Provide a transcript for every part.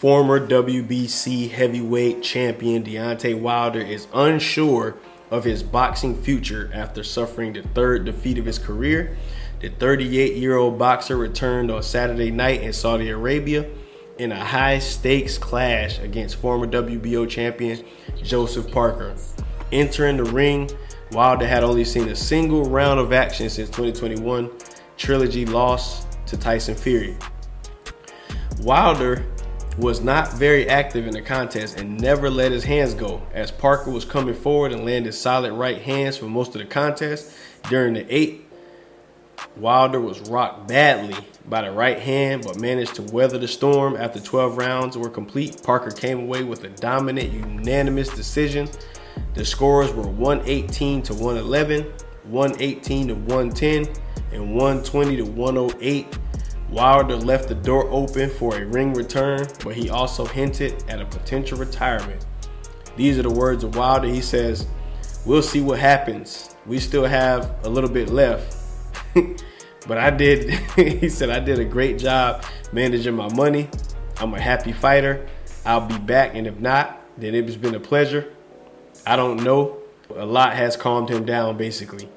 Former WBC heavyweight champion Deontay Wilder is unsure of his boxing future after suffering the third defeat of his career. The 38-year-old boxer returned on Saturday night in Saudi Arabia in a high-stakes clash against former WBO champion Joseph Parker. Entering the ring, Wilder had only seen a single round of action since 2021 trilogy loss to Tyson Fury. Wilder was not very active in the contest and never let his hands go, as Parker was coming forward and landed solid right hands for most of the contest. During the 8th, Wilder was rocked badly by the right hand, but managed to weather the storm. After 12 rounds were complete, Parker came away with a dominant unanimous decision. The scores were 118 to 111, 118 to 110, and 120 to 108. Wilder left the door open for a ring return, but he also hinted at a potential retirement. These are the words of Wilder. He says, "We'll see what happens. We still have a little bit left." But he said, "I did a great job managing my money. I'm a happy fighter. I'll be back, and if not, then it's been a pleasure. I don't know." A lot has calmed him down, basically.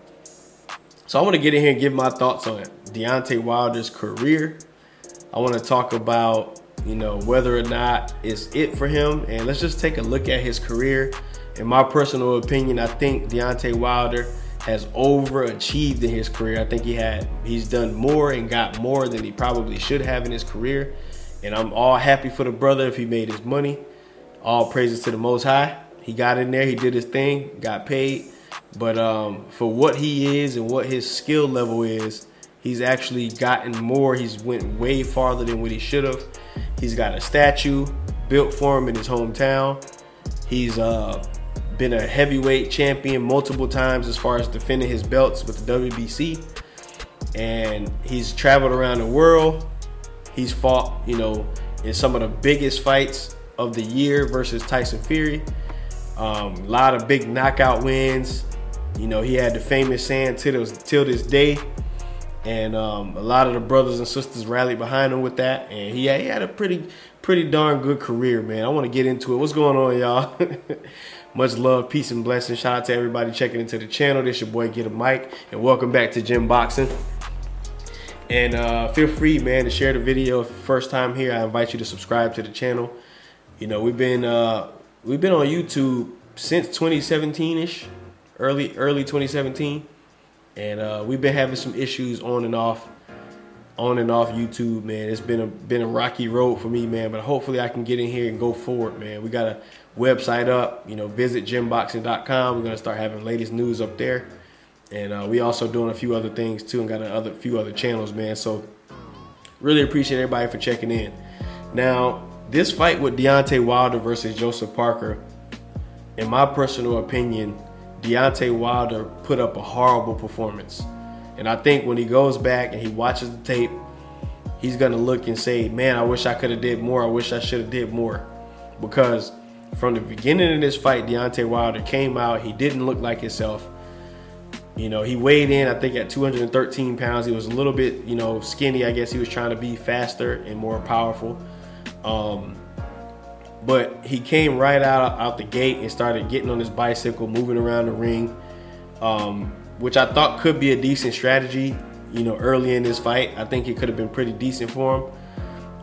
So I want to get in here and give my thoughts on Deontay Wilder's career. I want to talk about, whether or not it's it for him. And let's just take a look at his career. In my personal opinion, I think Deontay Wilder has overachieved in his career. I think he's done more and got more than he probably should have in his career. And I'm all happy for the brother if he made his money. All praises to the Most High. He got in there, he did his thing, got paid. But for what he is and what his skill level is, he's actually gotten more. He's went way farther than what he should have. He's got a statue built for him in his hometown. He's been a heavyweight champion multiple times as far as defending his belts with the WBC. And he's traveled around the world. He's fought, in some of the biggest fights of the year versus Tyson Fury. A lot of big knockout wins. He had the famous saying till this day. And a lot of the brothers and sisters rallied behind him with that. And he had a pretty darn good career, man. I want to get into it. What's going on, y'all? Much love, peace, and blessings. Shout out to everybody checking into the channel. This your boy, Get a Mic. And welcome back to Gym Boxing. And feel free, man, to share the video. If first time here, I invite you to subscribe to the channel. We've been on YouTube since 2017-ish, early 2017, and we've been having some issues on and off YouTube, man. It's been a rocky road for me, man, but hopefully I can get in here and go forward, man. We got a website up, visit gymboxing.com. We're gonna start having latest news up there, and we also doing a few other things too, and got a few other channels, man. So really appreciate everybody for checking in. Now, this fight with Deontay Wilder versus Joseph Parker, in my personal opinion, Deontay Wilder put up a horrible performance. And I think when he goes back and he watches the tape, he's going to look and say, man, I wish I could have did more. I wish I should have did more. Because from the beginning of this fight, Deontay Wilder came out. He didn't look like himself. He weighed in, I think, at 213 pounds. He was a little bit, skinny. I guess he was trying to be faster and more powerful. But he came right out the gate and started getting on his bicycle, moving around the ring, which I thought could be a decent strategy, early in this fight. I think it could have been pretty decent for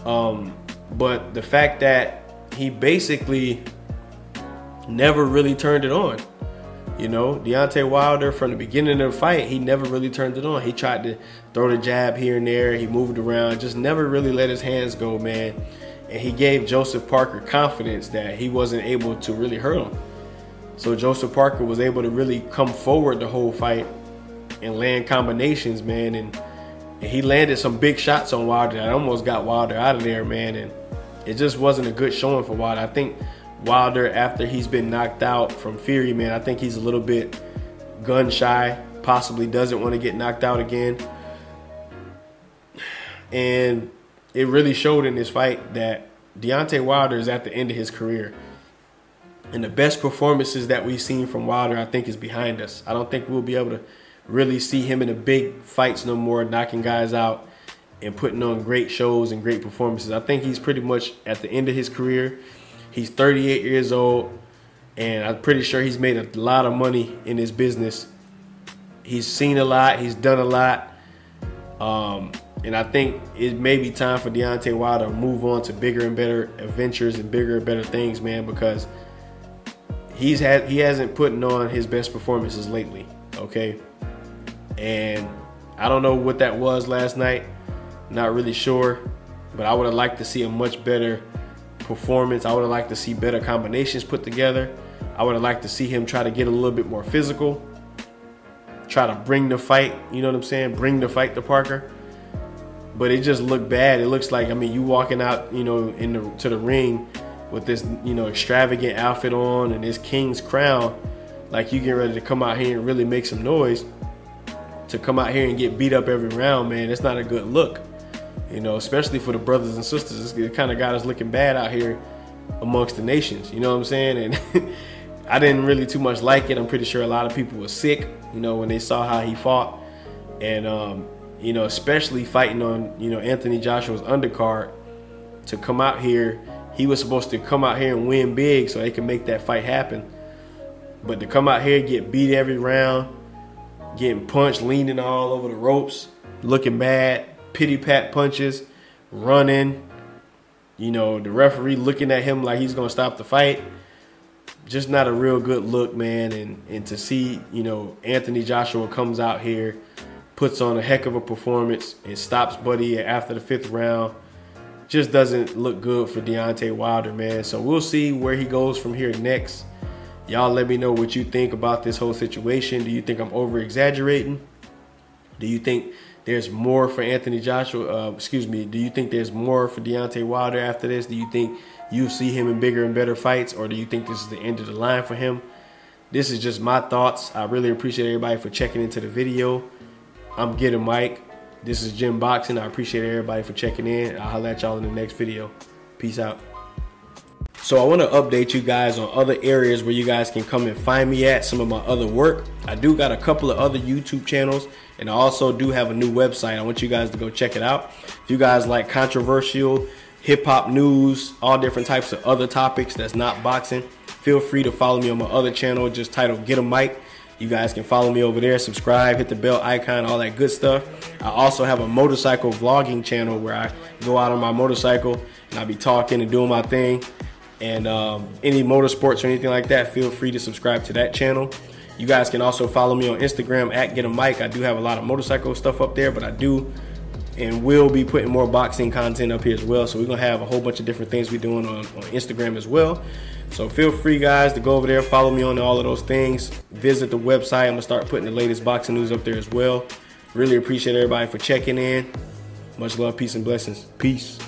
him. But the fact that he basically never really turned it on. Deontay Wilder, from the beginning of the fight, he never really turned it on. He tried to throw the jab here and there. He moved around, just never really let his hands go, man. And he gave Joseph Parker confidence that he wasn't able to really hurt him. So Joseph Parker was able to really come forward the whole fight and land combinations, man. And he landed some big shots on Wilder that almost got Wilder out of there, man. And it just wasn't a good showing for Wilder. I think Wilder, after he's been knocked out from Fury, man, I think he's a little bit gun shy, possibly doesn't want to get knocked out again. And it really showed in this fight that Deontay Wilder is at the end of his career. And the best performances that we've seen from Wilder, I think, is behind us. I don't think we'll be able to really see him in the big fights no more, knocking guys out. and putting on great shows and great performances. I think he's pretty much at the end of his career. He's 38 years old, and I'm pretty sure he's made a lot of money in his business. He's seen a lot. He's done a lot. And I think it may be time for Deontay Wilder to move on to bigger and better adventures and bigger and better things, man, because he hasn't put on his best performances lately, okay? And I don't know what that was last night. Not really sure, but I would have liked to see a much better performance. I would have liked to see better combinations put together. I would have liked to see him try to get a little bit more physical, try to bring the fight, you know what I'm saying? Bring the fight to Parker. But it just looked bad. It looks like, I mean, you walking out, you know, to the ring with this, you know, extravagant outfit on and this king's crown, like you get ready to come out here and really make some noise. To come out here and get beat up every round, man, it's not a good look. You know, especially for the brothers and sisters. It kind of got us looking bad out here amongst the nations. You know what I'm saying? And I didn't really too much like it. I'm pretty sure a lot of people were sick, you know, when they saw how he fought. And, you know, especially fighting on, you know, Anthony Joshua's undercard. To come out here, he was supposed to come out here and win big so they can make that fight happen. But to come out here, get beat every round, getting punched, leaning all over the ropes, looking bad, pity-pat punches, running, you know, the referee looking at him like he's going to stop the fight. Just not a real good look, man. And to see, you know, Anthony Joshua comes out here, puts on a heck of a performance and stops Buddy after the 5th round, just doesn't look good for Deontay Wilder, man. So we'll see where he goes from here next. Y'all let me know what you think about this whole situation. Do you think I'm over-exaggerating? Do you think there's more for Anthony Joshua? Do you think there's more for Deontay Wilder after this? Do you think you see him in bigger and better fights? Or do you think this is the end of the line for him? This is just my thoughts. I really appreciate everybody for checking into the video. I'm Get 'Em Mike. This is Jim Boxing. I appreciate everybody for checking in. I'll holler at y'all in the next video. Peace out. So I want to update you guys on other areas where you guys can come and find me at, some of my other work. I do got a couple of other YouTube channels, and I also do have a new website. I want you guys to go check it out. If you guys like controversial hip-hop news, all different types of other topics that's not boxing, feel free to follow me on my other channel, just titled Get 'Em Mike. You guys can follow me over there, subscribe, hit the bell icon, all that good stuff. I also have a motorcycle vlogging channel where I go out on my motorcycle and I be talking and doing my thing. And any motorsports or anything like that, feel free to subscribe to that channel. You guys can also follow me on Instagram at Get 'Em Mike. I do have a lot of motorcycle stuff up there, but I do and will be putting more boxing content up here as well. So we're gonna have a whole bunch of different things we're doing on Instagram as well. So feel free, guys, to go over there, follow me on all of those things. Visit the website. I'm gonna start putting the latest boxing news up there as well. Really appreciate everybody for checking in. Much love, peace, and blessings. Peace.